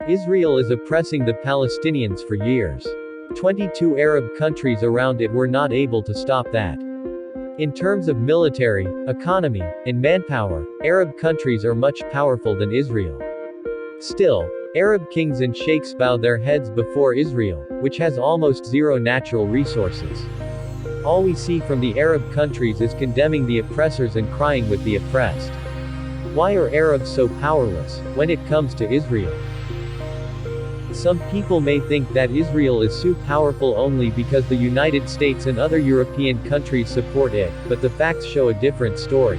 Israel is oppressing the Palestinians for years. 22 Arab countries around it were not able to stop that. In terms of military, economy, and manpower, Arab countries are much powerful than Israel. Still, Arab kings and sheikhs bow their heads before Israel, which has almost zero natural resources. All we see from the Arab countries is condemning the oppressors and crying with the oppressed. Why are Arabs so powerless when it comes to Israel? Some people may think that Israel is so powerful only because the United States and other European countries support it, but the facts show a different story.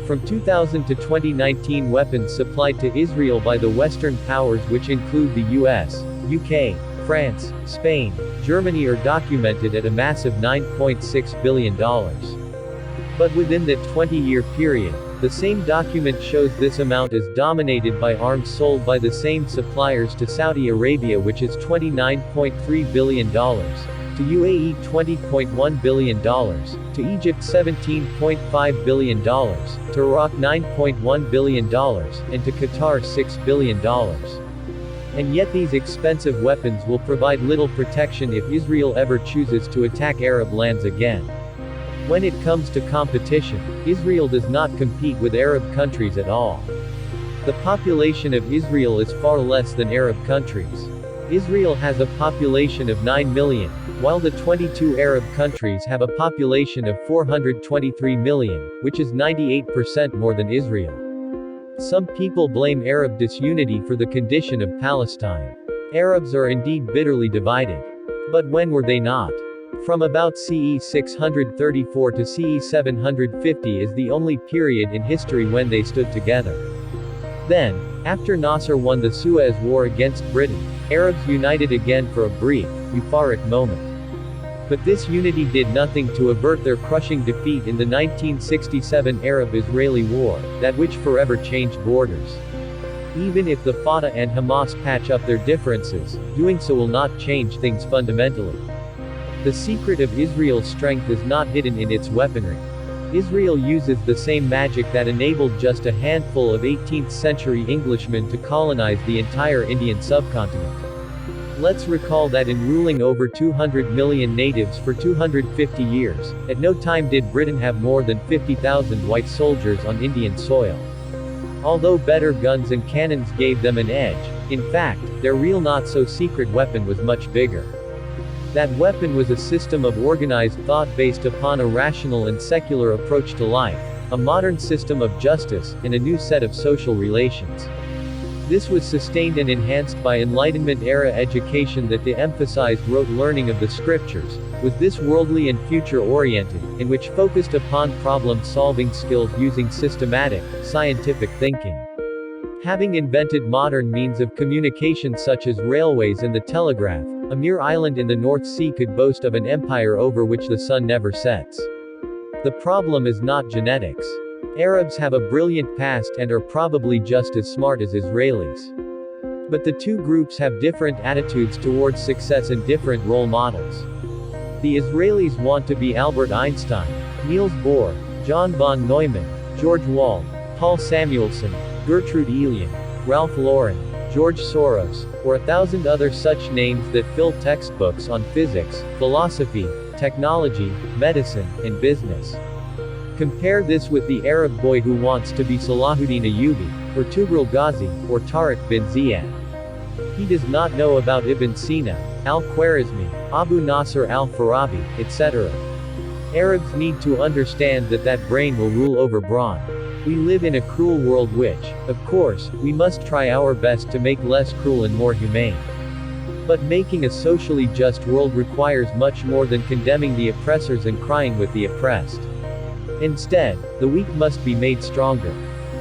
From 2000 to 2019, weapons supplied to Israel by the Western powers, which include the US, UK, France, Spain, Germany, are documented at a massive $9.6 billion. But within that 20-year period, the same document shows this amount is dominated by arms sold by the same suppliers to Saudi Arabia, which is $29.3 billion, to UAE $20.1 billion, to Egypt $17.5 billion, to Iraq $9.1 billion, and to Qatar $6 billion. And yet these expensive weapons will provide little protection if Israel ever chooses to attack Arab lands again. When it comes to competition, Israel does not compete with Arab countries at all. The population of Israel is far less than Arab countries. Israel has a population of 9 million, while the 22 Arab countries have a population of 423 million, which is 98% more than Israel. Some people blame Arab disunity for the condition of Palestine. Arabs are indeed bitterly divided. But when were they not? From about CE 634 to CE 750 is the only period in history when they stood together. Then, after Nasser won the Suez War against Britain, Arabs united again for a brief, euphoric moment. But this unity did nothing to avert their crushing defeat in the 1967 Arab-Israeli War, that which forever changed borders. Even if the Fatah and Hamas patch up their differences, doing so will not change things fundamentally. The secret of Israel's strength is not hidden in its weaponry. Israel uses the same magic that enabled just a handful of 18th-century Englishmen to colonize the entire Indian subcontinent. Let's recall that in ruling over 200 million natives for 250 years, at no time did Britain have more than 50,000 white soldiers on Indian soil. Although better guns and cannons gave them an edge, in fact, their real not-so-secret weapon was much bigger. That weapon was a system of organized thought based upon a rational and secular approach to life, a modern system of justice, and a new set of social relations. This was sustained and enhanced by Enlightenment-era education that de-emphasized rote learning of the scriptures, was this worldly and future-oriented, and which focused upon problem-solving skills using systematic, scientific thinking. Having invented modern means of communication such as railways and the telegraph, a mere island in the North Sea could boast of an empire over which the sun never sets. The problem is not genetics. Arabs have a brilliant past and are probably just as smart as Israelis. But the two groups have different attitudes towards success and different role models. The Israelis want to be Albert Einstein, Niels Bohr, John von Neumann, George Wald, Paul Samuelson, Gertrude Elion, Ralph Lauren, George Soros, or 1,000 other such names that fill textbooks on physics, philosophy, technology, medicine, and business. Compare this with the Arab boy who wants to be Salahuddin Ayyubi, or Tughril Ghazi, or Tariq bin Ziyad. He does not know about Ibn Sina, al-Khwarizmi, Abu Nasr al-Farabi, etc. Arabs need to understand that that brain will rule over brawn. We live in a cruel world which, of course, we must try our best to make less cruel and more humane. But making a socially just world requires much more than condemning the oppressors and crying with the oppressed. Instead, the weak must be made stronger.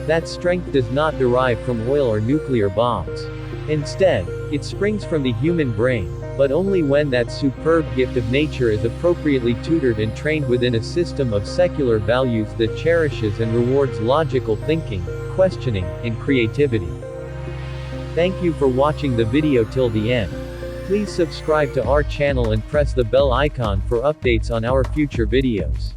That strength does not derive from oil or nuclear bombs. Instead, it springs from the human brain, but only when that superb gift of nature is appropriately tutored and trained within a system of secular values that cherishes and rewards logical thinking, questioning, and creativity. Thank you for watching the video till the end. Please subscribe to our channel and press the bell icon for updates on our future videos.